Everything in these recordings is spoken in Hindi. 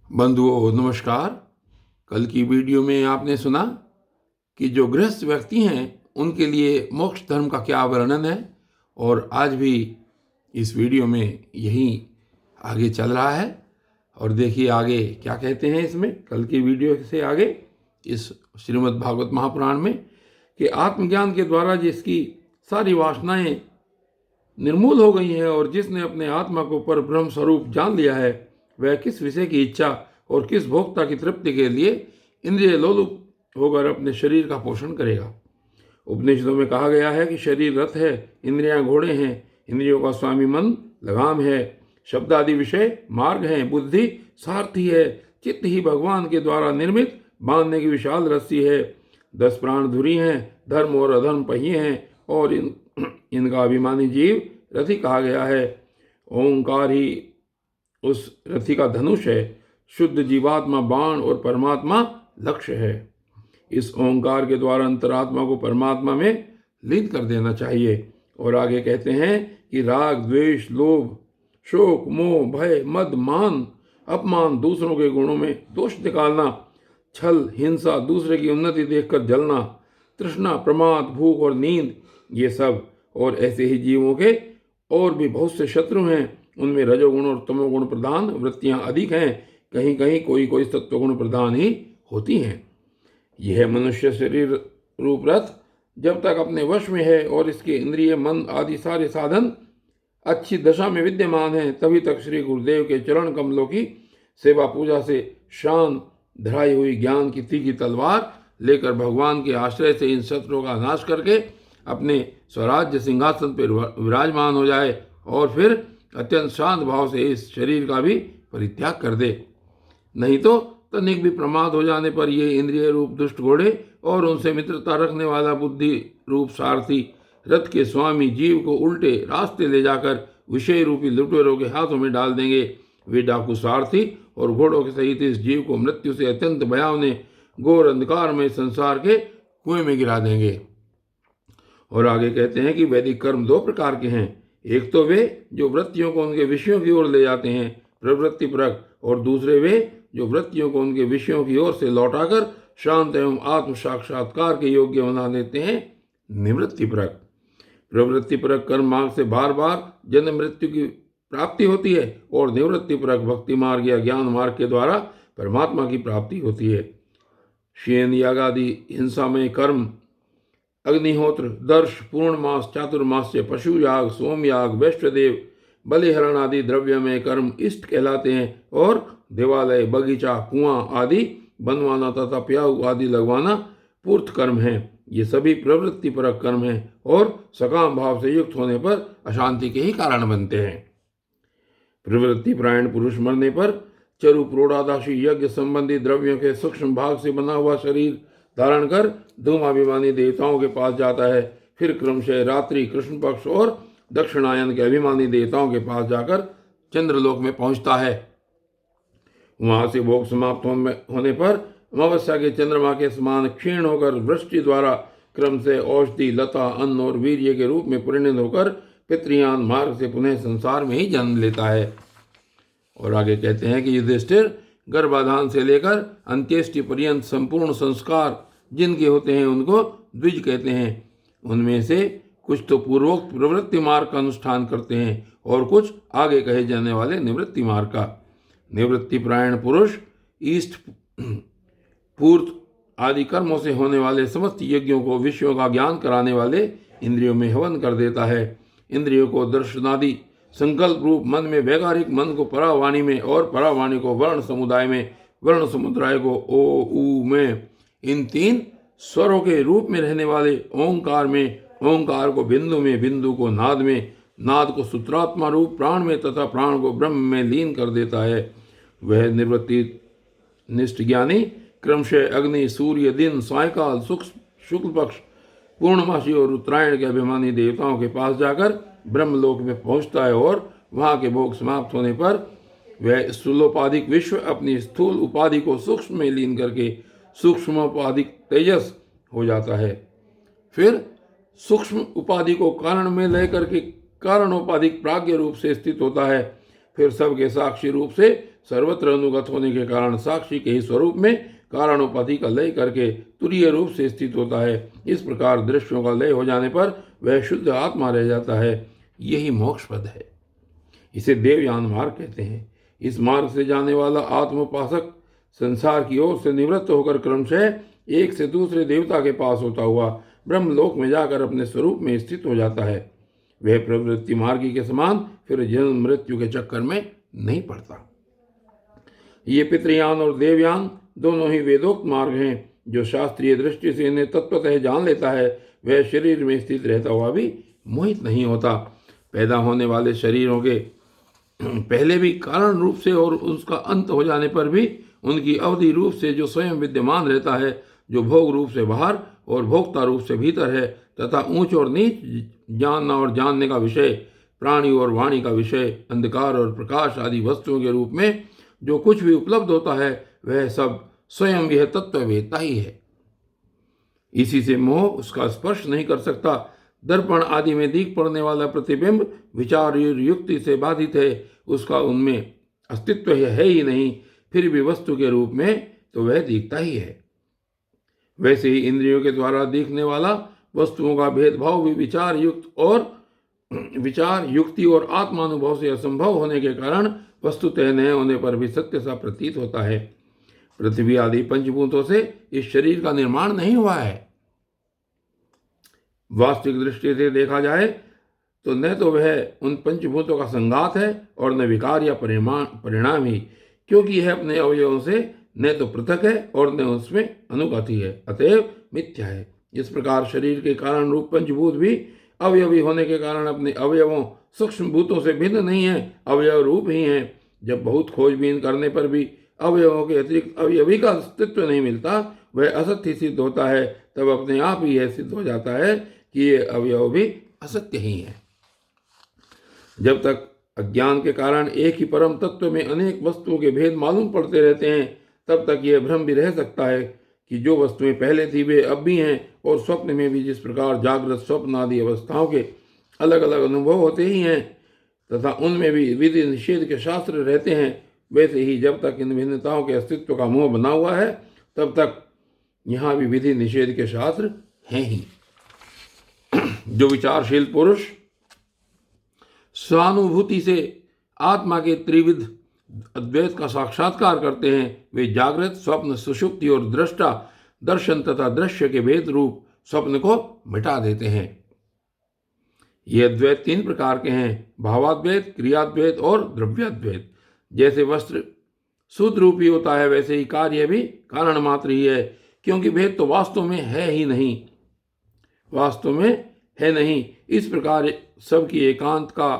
बंधुओं नमस्कार। कल की वीडियो में आपने सुना कि जो गृहस्थ व्यक्ति हैं उनके लिए मोक्ष धर्म का क्या वर्णन है, और आज भी इस वीडियो में यही आगे चल रहा है। और देखिए आगे क्या कहते हैं इसमें, कल की वीडियो से आगे इस श्रीमद् भागवत महापुराण में, कि आत्मज्ञान के द्वारा जिसकी सारी वासनाएं निर्मूल हो गई हैं और जिसने अपने आत्मा को पर ब्रह्म स्वरूप जान लिया है, वह किस विषय की इच्छा और किस भोक्ता की तृप्ति के लिए इंद्रिय लोलुप होकर अपने शरीर का पोषण करेगा। उपनिषदों में कहा गया है कि शरीर रथ है, इंद्रियां घोड़े हैं, इंद्रियों का स्वामी मन लगाम है, शब्द आदि विषय मार्ग हैं, बुद्धि सारथी है, चित्त ही भगवान के द्वारा निर्मित बांधने की विशाल रस्सी है, 10 प्राण धुरी हैं, धर्म और अधर्म पहिए हैं, और इनका अभिमानी जीव रथी कहा गया है। ओंकार ही उस रथी का धनुष है, शुद्ध जीवात्मा बाण और परमात्मा लक्ष्य है। इस ओंकार के द्वारा अंतरात्मा को परमात्मा में लीन कर देना चाहिए। और आगे कहते हैं कि राग द्वेष लोभ शोक मोह भय मद मान अपमान, दूसरों के गुणों में दोष निकालना, छल हिंसा, दूसरे की उन्नति देखकर जलना, तृष्णा प्रमाद भूख और नींद, ये सब और ऐसे ही जीवों के और भी बहुत से शत्रु हैं। उनमें रजोगुण और तमोगुण प्रधान वृत्तियां अधिक हैं, कहीं कहीं कोई सत्वगुण प्रधान ही होती हैं। यह मनुष्य शरीर रूप रथ जब तक अपने वश में है और इसके इंद्रिय मन आदि सारे साधन अच्छी दशा में विद्यमान हैं, तभी तक श्री गुरुदेव के चरण कमलों की सेवा पूजा से शान धराई हुई ज्ञान की तीखी तलवार लेकर भगवान के आश्रय से इन शत्रुओं का नाश करके अपने स्वराज्य सिंहासन पर विराजमान हो जाए, और फिर अत्यंत शांत भाव से इस शरीर का भी परित्याग कर दे। नहीं तो तनिक भी प्रमाद हो जाने पर ये इंद्रिय रूप दुष्ट घोड़े और उनसे मित्रता रखने वाला बुद्धि रूप सारथी रथ के स्वामी जीव को उल्टे रास्ते ले जाकर विषय रूपी लुटेरों के हाथों में डाल देंगे। वे डाकू सारथी और घोड़ों के सहित इस जीव को मृत्यु से अत्यंत भयावने घोर अंधकार में संसार के कुएं में गिरा देंगे। और आगे कहते हैं कि वैदिक कर्म 2 प्रकार के हैं। एक तो वे जो वृत्तियों को उनके विषयों की ओर ले जाते हैं, प्रवृत्ति परक, और दूसरे वे जो वृत्तियों को उनके विषयों की ओर से लौटाकर शांत एवं आत्म साक्षात्कार के योग्य बना देते हैं, निवृत्ति परक। प्रवृत्ति परक कर्म मार्ग से बार बार जन्म मृत्यु की प्राप्ति होती है, और निवृत्ति परक भक्ति मार्ग या ज्ञान मार्ग के द्वारा परमात्मा की प्राप्ति होती है। शेन याग आदि हिंसामय कर्म, अग्निहोत्र दर्श पूर्णमास चातुर्मास्य पशु याग सोमयाग वैश्वदेव बलिहरण आदि द्रव्यमय कर्म इष्ट कहलाते हैं, और देवालय बगीचा कुआं आदि बनवाना तथा प्याऊ आदि लगवाना पूर्त कर्म है। ये सभी प्रवृत्ति परक कर्म हैं और सकाम भाव से युक्त होने पर अशांति के ही कारण बनते हैं। प्रवृत्ति प्रायण पुरुष मरने पर चरु प्रोढ़ादाशी यज्ञ संबंधी द्रव्यों के सूक्ष्म भाग से बना हुआ शरीर धारण कर धूमाभिमानी देवताओं के पास जाता है। फिर क्रमशः रात्रि कृष्ण पक्ष और दक्षिणायन के अभिमानी देवताओं के पास जाकर चंद्रलोक में पहुंचता है। वहां से भोग समाप्त होने पर अमावस्या के चंद्रमा के समान क्षीण होकर वृष्टि द्वारा क्रम से औषधि लता अन्न और वीर्य के रूप में परिणत होकर पितृयान मार्ग से पुनः संसार में ही जन्म लेता है। और आगे कहते हैं कि युधिष्ठिर गर्भाधान से लेकर अंत्येष्टि पर्यंत संपूर्ण संस्कार जिनके होते हैं उनको द्विज कहते हैं। उनमें से कुछ तो पूर्वोक्त प्रवृत्ति मार्ग का अनुष्ठान करते हैं और कुछ आगे कहे जाने वाले निवृत्ति मार्ग का। निवृत्ति प्रायण पुरुष ईष्ट पूर्त आदि कर्मों से होने वाले समस्त यज्ञों को विषयों का ज्ञान कराने वाले इंद्रियों में हवन कर देता है। इंद्रियों को दर्शनादि संकल्प रूप मन में वैगारिक मन को परावाणी में और परावाणी को वर्ण समुदाय में, वर्ण समुदाय को ओ ऊ में, इन 3 स्वरों के रूप में रहने वाले ओंकार में, ओंकार को बिंदु में, बिंदु को नाद में, नाद को सूत्रात्मा रूप प्राण में तथा प्राण को ब्रह्म में लीन कर देता है। वह निवृत्ति निष्ठ ज्ञानी क्रमशः अग्नि सूर्य दिन सायकाल शुक्ल पक्ष पूर्णमासी और उत्तरायण के अभिमानी देवताओं के पास जाकर ब्रह्मलोक में पहुंचता है, और वहां के भोग समाप्त होने पर वह स्थूलोपाधिक विश्व अपनी स्थूल उपाधि को सूक्ष्म में लीन करके सूक्ष्मोपाधिक तेजस हो जाता है। फिर सूक्ष्म उपाधि को कारण में लय करके कारणोपाधिक प्राज्ञ रूप से स्थित होता है। फिर सबके साक्षी रूप से सर्वत्र अनुगत होने के कारण साक्षी के ही स्वरूप में कारणोपाधि का लय करके तुरीय रूप से स्थित होता है। इस प्रकार दृश्यों का लय हो जाने पर वह शुद्ध आत्मा रह जाता है। यही मोक्ष पद है। इसे देवयान मार्ग कहते हैं। इस मार्ग से जाने वाला आत्मोपासक संसार की ओर से निवृत्त होकर क्रमशः एक से दूसरे देवता के पास होता हुआ ब्रह्मलोक में जाकर अपने स्वरूप में स्थित हो जाता है। वह प्रवृत्ति मार्गी के समान फिर जन्म मृत्यु के चक्कर में नहीं पड़ता। ये पितृयान और देवयान दोनों ही वेदोक्त मार्ग हैं। जो शास्त्रीय दृष्टि से इन्हें तत्वतः जान लेता है वह शरीर में स्थित रहता हुआ भी मोहित नहीं होता। पैदा होने वाले शरीरों के पहले भी कारण रूप से और उसका अंत हो जाने पर भी उनकी अवधि रूप से जो स्वयं विद्यमान रहता है, जो भोग रूप से बाहर और भोक्ता रूप से भीतर है, तथा ऊंच और नीच, जानना और जानने का विषय, प्राणी और वाणी का विषय, अंधकार और प्रकाश आदि वस्तुओं के रूप में जो कुछ भी उपलब्ध होता है वह सब स्वयं यह तत्ववेदता ही है। इसी से मोह उसका स्पर्श नहीं कर सकता। दर्पण आदि में दिख पड़ने वाला प्रतिबिंब विचार युक्ति से बाधित है, उसका उनमें अस्तित्व है ही नहीं, फिर भी वस्तु के रूप में तो वह दिखता ही है। वैसे ही इंद्रियों के द्वारा दिखने वाला वस्तुओं का भेदभाव भी विचार युक्ति और आत्मानुभव से असंभव होने के कारण वस्तुतः न होने पर भी सत्य सा प्रतीत होता है। पृथ्वी आदि पंचभूतों से इस शरीर का निर्माण नहीं हुआ है। वास्तविक दृष्टि से देखा जाए तो न तो वह उन पंचभूतों का संगात है और न विकार या परिणाम ही, क्योंकि यह अपने अवयवों से न तो पृथक है और न उसमें अनुगत ही है, अतएव मिथ्या है। इस प्रकार शरीर के कारण रूप पंचभूत भी अवयवी होने के कारण अपने अवयवों सूक्ष्म भूतों से भिन्न नहीं है, अवयव रूप ही हैं। जब बहुत खोजबीन करने पर भी अवयवों के अतिरिक्त अवयवी का अस्तित्व नहीं मिलता, वह असत्य सिद्ध होता है, तब अपने आप ही यह सिद्ध हो जाता है कि ये अवयव भी असत्य ही है। जब तक अज्ञान के कारण एक ही परम तत्व में अनेक वस्तुओं के भेद मालूम पड़ते रहते हैं, तब तक यह भ्रम भी रह सकता है कि जो वस्तुएं पहले थी वे अब भी हैं, और स्वप्न में भी जिस प्रकार जागृत स्वप्न आदि अवस्थाओं के अलग अलग अनुभव होते ही हैं तथा उनमें भी विधि निषेध के शास्त्र रहते हैं, वैसे ही जब तक इन भिन्नताओं के अस्तित्व का मोह बना हुआ है तब तक यहाँ भी विधि निषेध के शास्त्र हैं ही। जो विचारशील पुरुष स्वानुभूति से आत्मा के त्रिविध अद्वैत का साक्षात्कार करते हैं, वे जागृत, स्वप्न, सुषुप्ति और दृष्टा, दर्शन तथा दृश्य के भेद रूप स्वप्न को मिटा देते हैं। ये अद्वैत तीन प्रकार के हैं, भावाद्वैत, क्रियाद्वैत और द्रव्याद्वैत। जैसे वस्त्र शुद्ध रूप ही होता है, वैसे ही कार्य भी कारण मात्र ही है, क्योंकि भेद तो वास्तव में है ही नहीं, वास्तव में है नहीं। इस प्रकार सबकी एकांत का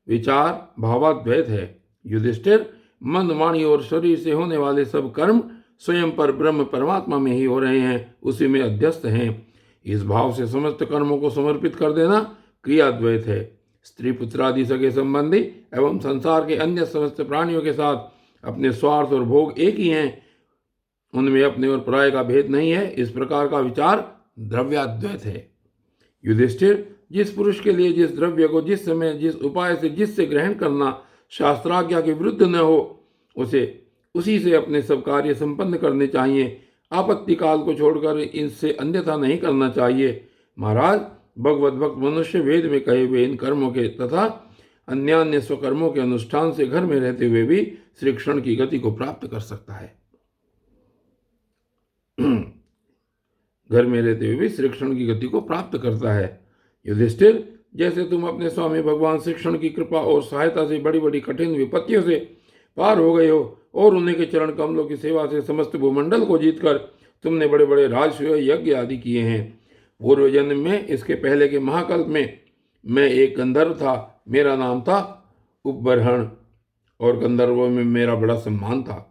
विचार भावाद्वैत है। युधिष्ठिर, मन, वाणी और शरीर से होने वाले सब कर्म स्वयं पर ब्रह्म परमात्मा में ही हो रहे हैं, उसी में अध्यस्त हैं। इस भाव से समस्त कर्मों को समर्पित कर देना क्रियाद्वैत है। स्त्री पुत्र आदि सगे संबंधी एवं संसार के अन्य समस्त प्राणियों के साथ अपने स्वार्थ और भोग एक ही हैं, उनमें अपने और पराये का भेद नहीं है। इस प्रकार का विचार द्रव्याद्वैत है। युधिष्ठिर, जिस पुरुष के लिए जिस द्रव्य को जिस समय जिस उपाय से जिससे ग्रहण करना शास्त्राज्ञा के विरुद्ध न हो, उसे उसी से अपने सब कार्य संपन्न करने चाहिए। आपत्ति काल को छोड़कर इनसे अन्यथा नहीं करना चाहिए। महाराज, भगवत भक्त मनुष्य वेद में कहे हुए इन कर्मों के तथा अन्यान्य स्वकर्मों के अनुष्ठान से घर में रहते हुए भी श्री कृष्ण की गति को प्राप्त कर सकता है। घर में रहते हुए भी श्री कृष्ण की गति को प्राप्त करता है। युधिष्ठिर, जैसे तुम अपने स्वामी भगवान श्री कृष्ण की कृपा और सहायता से बड़ी बड़ी कठिन विपत्तियों से पार हो गए हो और उन्हीं के चरण कमलों की सेवा से समस्त भूमंडल को जीतकर तुमने बड़े बड़े राजसूय यज्ञ आदि किए हैं। पूर्व जन्म में, इसके पहले के महाकल्प में, मैं एक गंधर्व था। मेरा नाम था उपबरहण और गंधर्वों में मेरा बड़ा सम्मान था।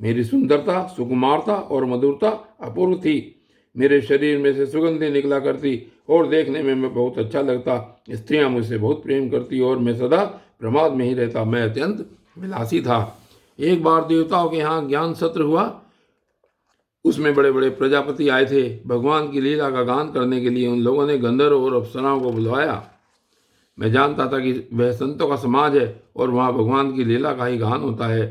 मेरी सुंदरता, सुकुमारता और मधुरता अपूर्व थी। मेरे शरीर में से सुगंधें निकला करती और देखने में मैं बहुत अच्छा लगता। स्त्रियां मुझसे बहुत प्रेम करती और मैं सदा प्रमाद में ही रहता। मैं अत्यंत विलासी था। एक बार देवताओं के यहाँ ज्ञान सत्र हुआ, उसमें बड़े बड़े प्रजापति आए थे। भगवान की लीला का गान करने के लिए उन लोगों ने गंधर्व और अप्सराओं को बुलवाया। मैं जानता था कि वह संतों का समाज है और वहाँ भगवान की लीला का ही गान होता है।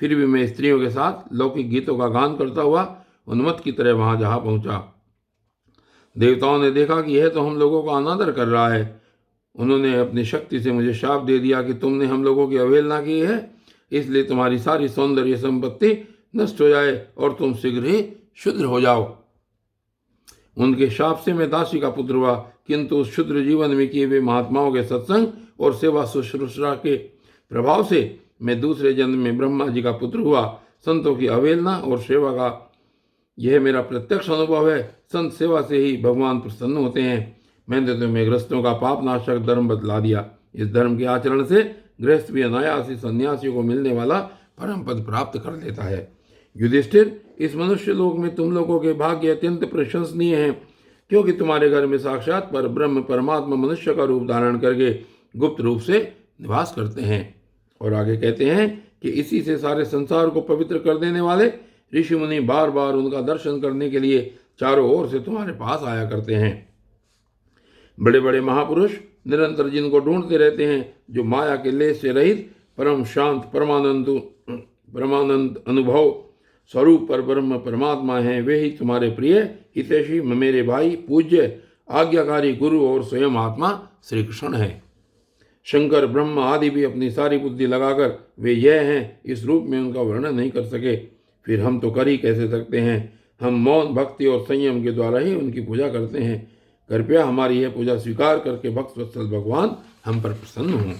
फिर भी मैं स्त्रियों के साथ लौकिक गीतों का गान करता हुआ उन्मत्त की तरह वहां जा पहुंचा। देवताओं ने देखा कि यह तो हम लोगों का अनादर कर रहा है। उन्होंने अपनी शक्ति से मुझे शाप दे दिया कि तुमने हम लोगों की अवहेलना की है, इसलिए तुम्हारी सारी सौंदर्य संपत्ति नष्ट हो जाए और तुम शीघ्र ही शुद्र हो जाओ। उनके शाप से मैं दासी का पुत्र हुआ, किंतु उस शुद्र जीवन में किए हुए महात्माओं के सत्संग और सेवा शुश्रूषा के प्रभाव से मैं दूसरे जन्म में ब्रह्मा जी का पुत्र हुआ। संतों की अवहेलना और सेवा का यह मेरा प्रत्यक्ष अनुभव है। संत सेवा से ही भगवान प्रसन्न होते हैं। मैंने तुम्हें गृहस्थों का पाप नाशक धर्म बतला दिया। इस धर्म के आचरण से गृहस्थ भी अनायास ही सन्यासियों को मिलने वाला परम पद प्राप्त कर लेता है। युधिष्ठिर, इस मनुष्य लोक में तुम लोगों के भाग्य अत्यंत प्रशंसनीय हैं, क्योंकि तुम्हारे घर में साक्षात पर ब्रह्म परमात्मा मनुष्य का रूप धारण करके गुप्त रूप से निवास करते हैं। और आगे कहते हैं कि इसी से सारे संसार को पवित्र कर देने वाले ऋषि मुनि बार बार उनका दर्शन करने के लिए चारों ओर से तुम्हारे पास आया करते हैं। बड़े बड़े महापुरुष निरंतर जिनको ढूंढते रहते हैं, जो माया के लेस से रहित परम शांत परमानंद अनुभव स्वरूप पर ब्रह्म परमात्मा हैं, वे ही तुम्हारे प्रिय हितैषी मेरे भाई पूज्य आज्ञाकारी गुरु और स्वयं आत्मा श्री कृष्ण है। शंकर ब्रह्म आदि भी अपनी सारी बुद्धि लगाकर वे यह हैं, इस रूप में उनका वर्णन नहीं कर सके। फिर हम तो कर ही कैसे सकते हैं। हम मौन भक्ति और संयम के द्वारा ही उनकी पूजा करते हैं। कृपया हमारी यह पूजा स्वीकार करके भक्त वत्सल भगवान हम पर प्रसन्न हों।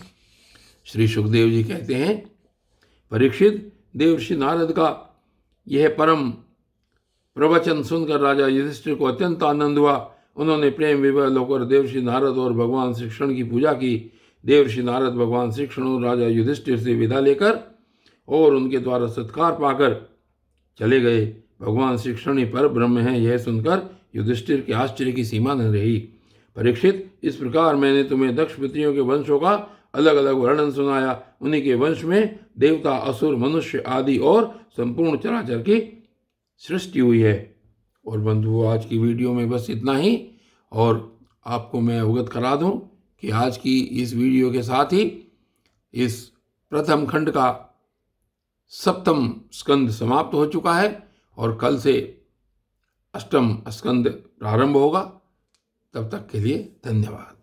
श्री सुखदेव जी कहते हैं, परीक्षित, देवर्षि नारद का यह परम प्रवचन सुनकर राजा युधिष्ठिर को अत्यंत आनंद हुआ। उन्होंने प्रेम विवल होकर देवर्षि नारद और भगवान श्री कृष्ण की पूजा की। देवर्षि नारद भगवान श्री कृष्ण और राजा युधिष्ठिर से विदा लेकर और उनके द्वारा सत्कार पाकर चले गए। भगवान श्री कृष्ण ही पर ब्रह्म है, यह सुनकर युधिष्ठिर के आश्चर्य की सीमा न रही। परीक्षित, इस प्रकार मैंने तुम्हें दक्ष पितरियों के वंशों का अलग अलग वर्णन सुनाया। उन्हीं के वंश में देवता, असुर, मनुष्य आदि और संपूर्ण चराचर की सृष्टि हुई है। और बंधुओं, आज की वीडियो में बस इतना ही। और आपको मैं अवगत करा दूं कि आज की इस वीडियो के साथ ही इस प्रथम खंड का सप्तम स्कंद समाप्त हो चुका है और कल से अष्टम स्कंद प्रारंभ होगा। तब तक के लिए धन्यवाद।